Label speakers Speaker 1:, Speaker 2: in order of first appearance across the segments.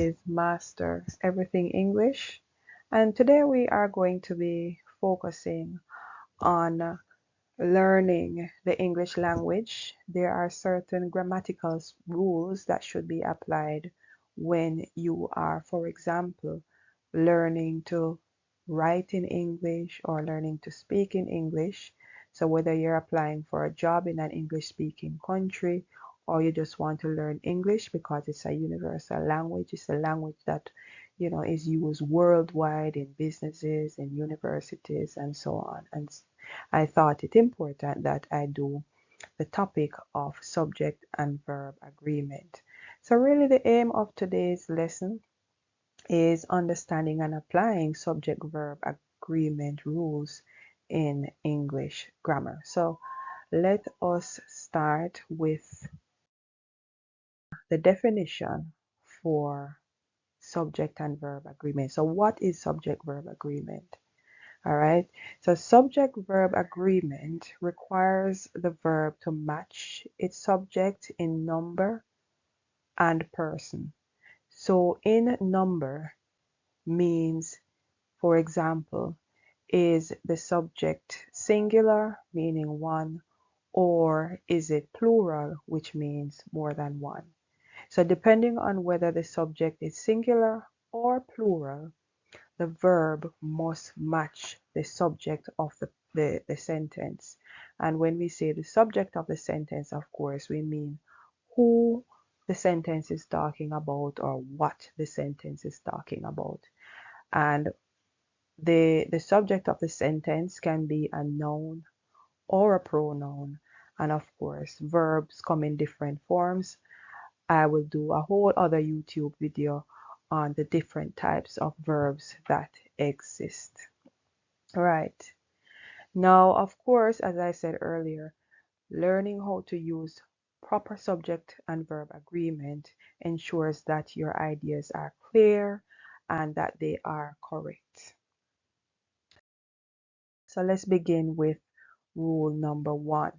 Speaker 1: is Master Everything English, and today we are going to be focusing on learning the English language. There are certain grammatical rules that should be applied when you are, for example, learning to write in English or learning to speak in English. So whether you're applying for a job in an English-speaking country or you just want to learn English because it's a universal language, it's a language that is used worldwide in businesses, in universities, and so on. And I thought it important that I do the topic of subject and verb agreement. So really the aim of today's lesson is understanding and applying subject-verb agreement rules in English grammar. So let us start with the definition for subject and verb agreement. So what is subject-verb agreement? All right. So subject-verb agreement requires the verb to match its subject in number and person. So in number means, for example, is the subject singular, meaning one, or is it plural, which means more than one? So depending on whether the subject is singular or plural, the verb must match the subject of the sentence. And when we say the subject of the sentence, of course, we mean who the sentence is talking about or what the sentence is talking about. And the subject of the sentence can be a noun or a pronoun. And of course, verbs come in different forms. I will do a whole other YouTube video on the different types of verbs that exist. Right. Now, of course, as I said earlier, learning how to use proper subject and verb agreement ensures that your ideas are clear and that they are correct. So let's begin with rule number 1.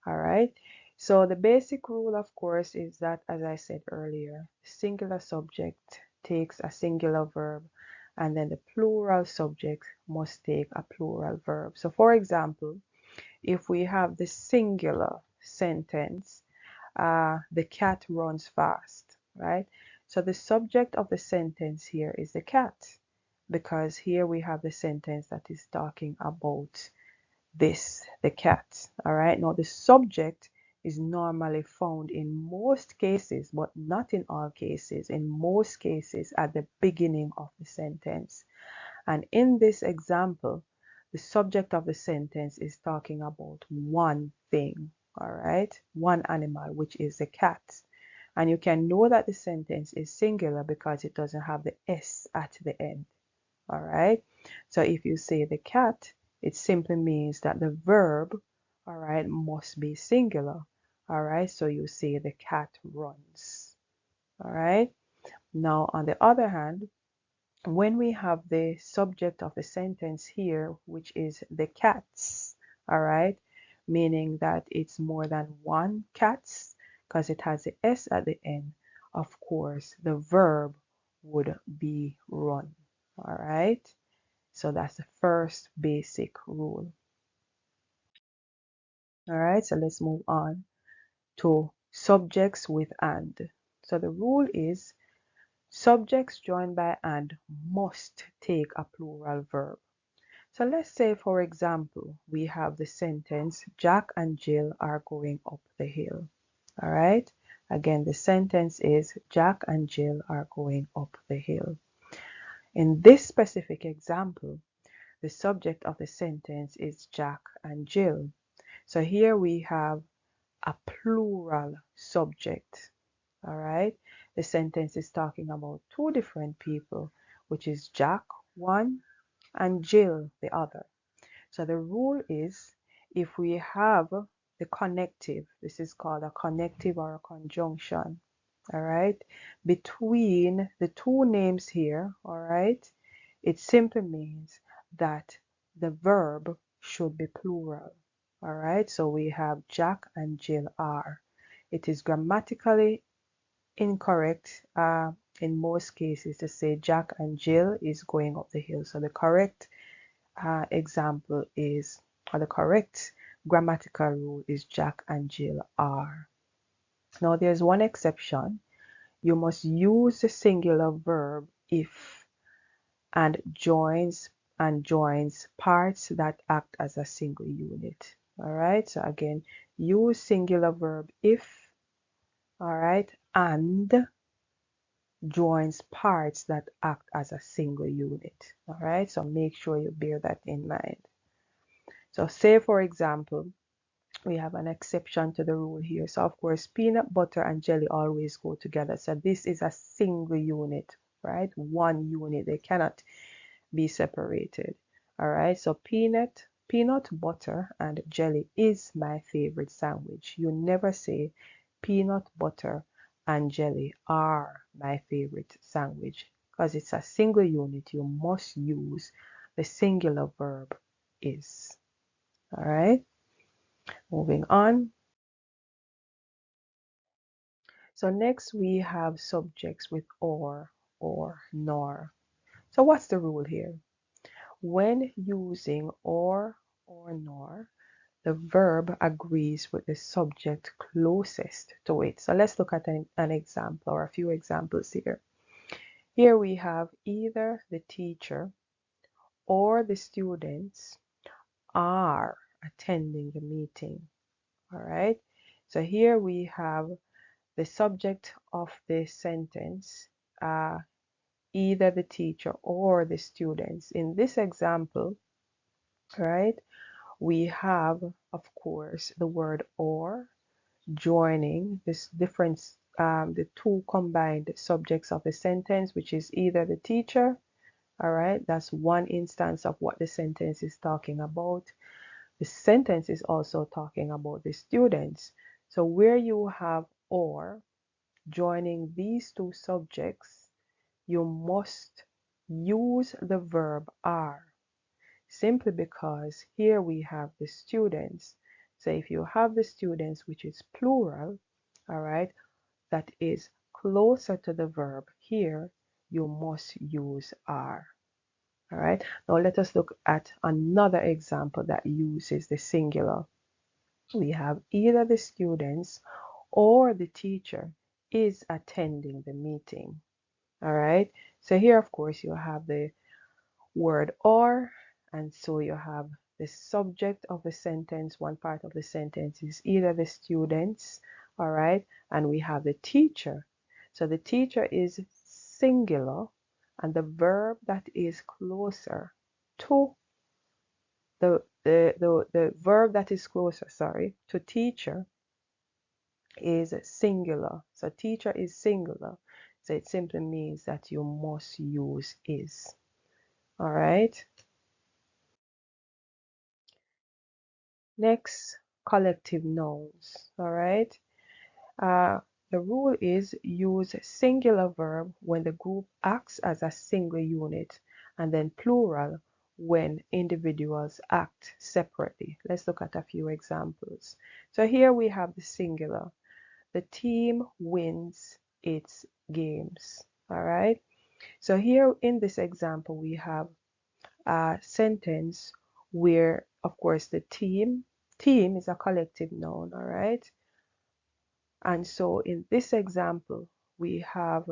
Speaker 1: All right. So the basic rule, of course, is that, as I said earlier, singular subject takes a singular verb, and then the plural subject must take a plural verb. So for example, if we have the singular sentence, the cat runs fast, right? So the subject of the sentence here is the cat, because here we have the sentence that is talking about the cat. All right. Now the subject is normally found in most cases, but not in all cases, in most cases at the beginning of the sentence. And in this example, the subject of the sentence is talking about one thing, all right, one animal, which is the cat. And you can know that the sentence is singular because it doesn't have the S at the end, all right. So if you say the cat, it simply means that the verb, all right, must be singular, all right. So you say the cat runs, all right. Now, on the other hand, when we have the subject of the sentence here, which is the cats, all right, meaning that it's more than one cats, because it has the S at the end, of course, the verb would be run, all right. So that's the first basic rule. All right, so let's move on to subjects with and. So the rule is subjects joined by and must take a plural verb. So let's say, for example, we have the sentence, Jack and Jill are going up the hill. All right. Again, the sentence is Jack and Jill are going up the hill. In this specific example, the subject of the sentence is Jack and Jill. So here we have a plural subject. All right. The sentence is talking about two different people, which is Jack, one, and Jill, the other. So the rule is if we have the connective, this is called a connective or a conjunction, all right, between the two names here, all right, it simply means that the verb should be plural, all right. So we have Jack and Jill are. It is grammatically incorrect in most cases to say Jack and Jill is going up the hill. So the correct example is, or the correct grammatical rule is Jack and Jill are. Now there's one exception. You must use the singular verb if and joins parts that act as a single unit. All right, so again, use singular verb if, all right, and joins parts that act as a single unit. All right, so make sure you bear that in mind. So say for example, we have an exception to the rule here. So of course, peanut butter and jelly always go together. So this is a single unit, right? One unit. They cannot be separated. All right. So peanut butter and jelly is my favorite sandwich. You never say peanut butter and jelly are my favorite sandwich, because it's a single unit. You must use the singular verb is. All right. Moving on. So next we have subjects with or nor. So what's the rule here? When using or nor, the verb agrees with the subject closest to it. So let's look at an example or a few examples here. Here we have either the teacher or the students are attending the meeting. All right. So here we have the subject of the sentence, either the teacher or the students. In this example, right, we have, of course, the word or joining this difference, the two combined subjects of the sentence, which is either the teacher, all right, that's one instance of what the sentence is talking about. The sentence is also talking about the students. So where you have or joining these two subjects, you must use the verb are, simply because here we have the students. So if you have the students, which is plural, all right, that is closer to the verb here, you must use are. All right, now let us look at another example that uses the singular. We have either the students or the teacher is attending the meeting. All right, so here, of course, you have the word or, and so you have the subject of the sentence. One part of the sentence is either the students, all right, and we have the teacher. So the teacher is singular, and the verb that is closer to the verb that is closer, sorry, to teacher is singular. So teacher is singular. So it simply means that you must use is. All right. Next, collective nouns. All right. The rule is use singular verb when the group acts as a single unit, and then plural when individuals act separately. Let's look at a few examples. So here we have the singular. The team wins its games. All right. So here in this example, we have a sentence where, of course, the team is a collective noun, all right? And so in this example, we have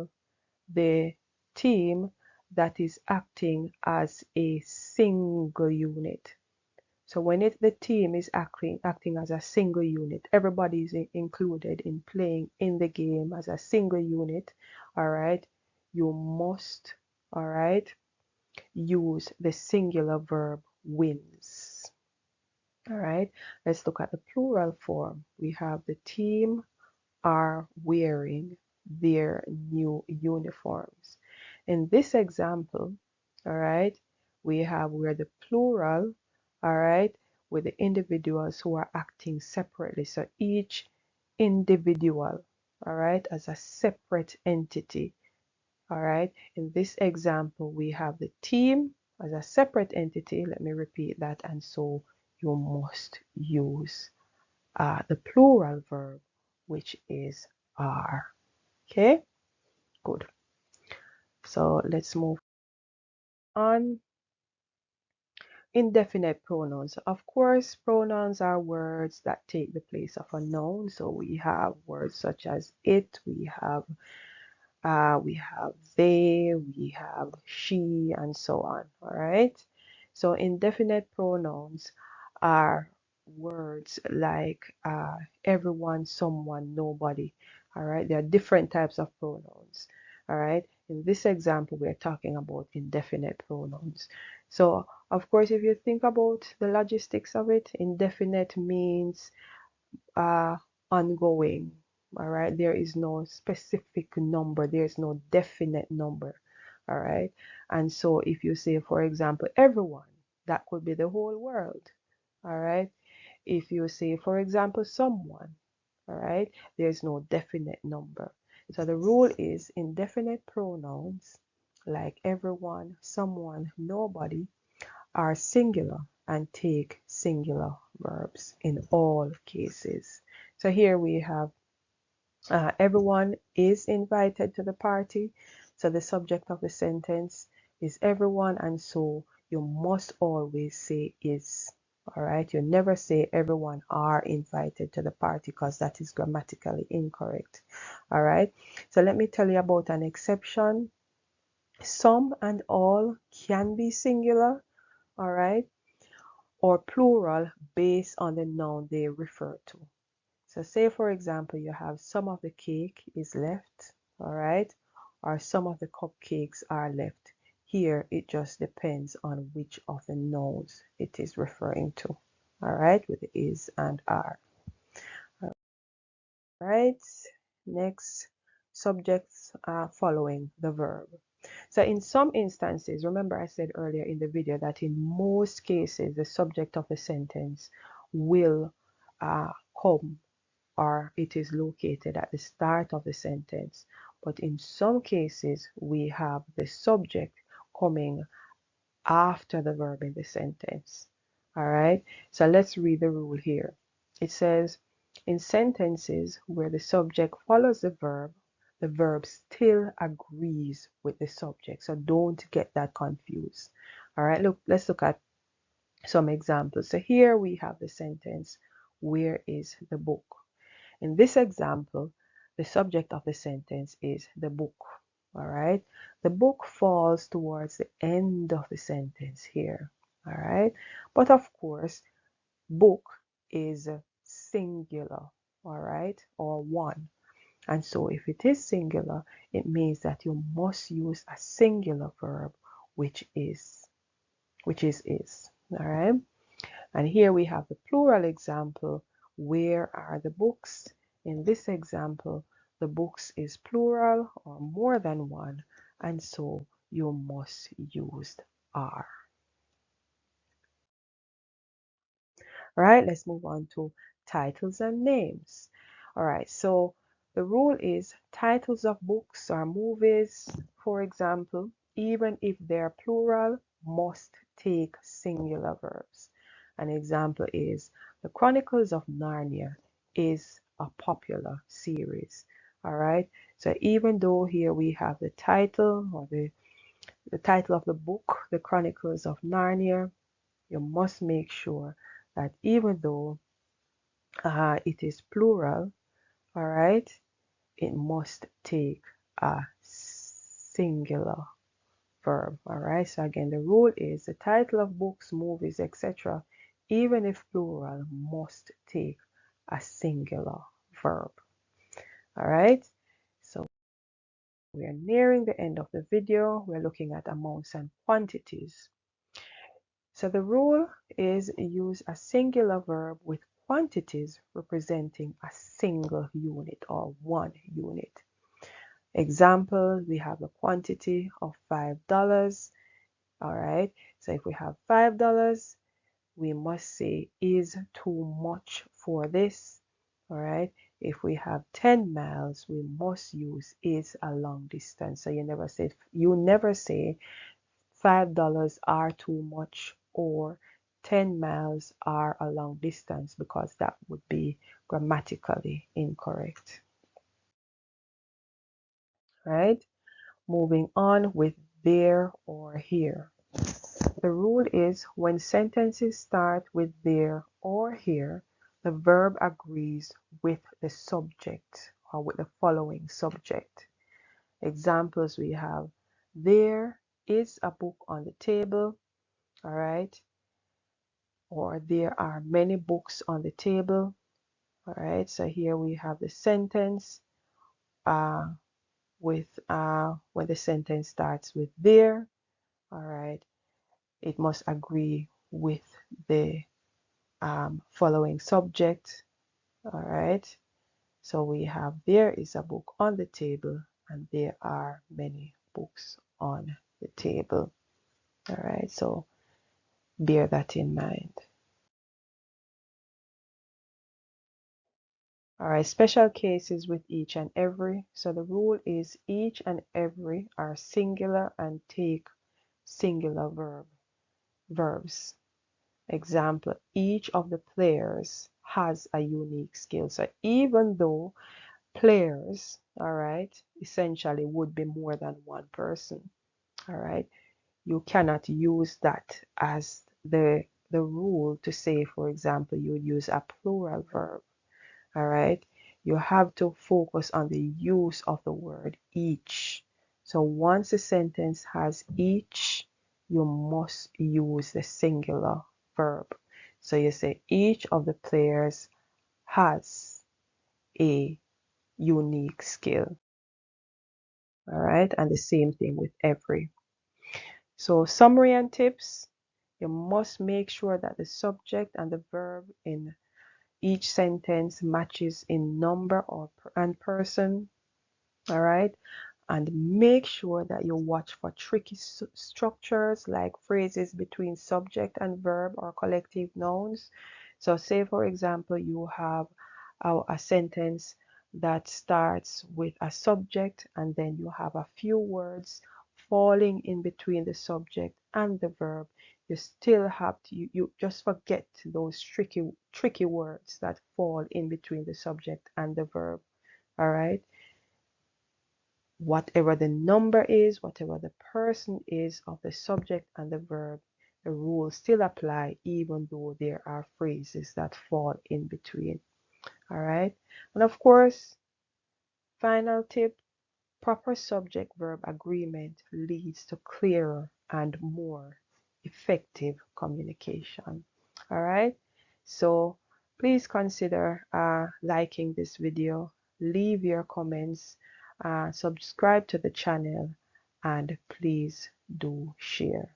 Speaker 1: the team that is acting as a single unit. So when the team is acting as a single unit, everybody is included in playing in the game as a single unit, all right? You must, all right, use the singular verb wins. All right, let's look at the plural form. We have the team are wearing their new uniforms. In this example, all right, we have where the plural, all right, with the individuals who are acting separately. So each individual, all right, as a separate entity. All right, in this example, we have the team as a separate entity. Let me repeat that. And so you must use the plural verb, which is are. Okay, good. So let's move on. Indefinite pronouns. Of course, pronouns are words that take the place of a noun. So we have words such as it, we have they, we have she, and so on. All right. So indefinite pronouns are words like everyone, someone, nobody. All right. There are different types of pronouns. All right. In this example, we're talking about indefinite pronouns. So, of course, if you think about the logistics of it, indefinite means uh, ongoing. All right, there is no specific number, there is no definite number. All right, and so if you say, for example, everyone, that could be the whole world. All right, if you say, for example, someone, all right, there's no definite number. So the rule is indefinite pronouns like everyone, someone, nobody are singular and take singular verbs in all cases. So here we have everyone is invited to the party. So the subject of the sentence is everyone, and so you must always say is. All right, you never say everyone are invited to the party because that is grammatically incorrect. All right, so let me tell you about an exception. Some and all can be singular. All right, or plural based on the noun they refer to. So say for example you have some of the cake is left, all right, or some of the cupcakes are left. Here it just depends on which of the nouns it is referring to, all right, with the is and are. All right, next subjects following the verb. So in some instances, remember I said earlier in the video that in most cases the subject of the sentence will come, or it is located at the start of the sentence. But in some cases we have the subject coming after the verb in the sentence. All right, so let's read the rule here. It says, in sentences where the subject follows the verb still agrees with the subject. So don't get that confused. All right, let's look at some examples. So here we have the sentence, where is the book? In this example, the subject of the sentence is the book. All right. The book falls towards the end of the sentence here. All right. But of course, book is singular. All right. Or one. And so if it is singular, it means that you must use a singular verb, which is is. All right. And here we have the plural example. Where are the books? In this example, the books is plural or more than one, and so you must use are. All right, let's move on to titles and names. All right, so the rule is titles of books or movies, for example, even if they're plural, must take singular verbs. An example is The Chronicles of Narnia is a popular series. All right, so even though here we have the title or the title of the book, The Chronicles of Narnia, you must make sure that even though it is plural, all right, it must take a singular verb. All right, so again, the rule is the title of books, movies, etc., even if plural, must take a singular verb. All right, so we are nearing the end of the video. We're looking at amounts and quantities. So the rule is use a singular verb with quantities representing a single unit or one unit. Example, we have a quantity of $5. All right, so if we have $5, we must say is too much for this. All right, if we have 10 miles, we must use is a long distance. So you never say $5 are too much or 10 miles are a long distance, because that would be grammatically incorrect. Right? Moving on with there or here. The rule is when sentences start with there or here, the verb agrees with the subject or with the following subject. Examples we have: there is a book on the table, all right, or there are many books on the table, all right. So here we have the sentence uh, when the sentence starts with there, all right, it must agree with the following subject, all right. So we have there is a book on the table and there are many books on the table, all right. So bear that in mind. All right, special cases with each and every. So the rule is each and every are singular and take singular verbs. Example, each of the players has a unique skill. So even though players, all right, essentially would be more than one person, all right, you cannot use that as the rule to say, for example, you would use a plural verb, all right. You have to focus on the use of the word each. So once a sentence has each, you must use the singular verb. So you say each of the players has a unique skill, all right, and the same thing with every. So summary and tips: you must make sure that the subject and the verb in each sentence matches in number and person, all right. And make sure that you watch for tricky structures like phrases between subject and verb or collective nouns. So say for example you have a sentence that starts with a subject and then you have a few words falling in between the subject and the verb. You still have to, you just forget those tricky words that fall in between the subject and the verb, all right. Whatever the number is, whatever the person is of the subject and the verb, the rules still apply even though there are phrases that fall in between. All right. And of course, final tip: proper subject verb agreement leads to clearer and more effective communication. All right. So please consider liking this video, leave your comments, subscribe to the channel, and please do share.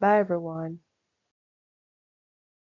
Speaker 1: Bye everyone.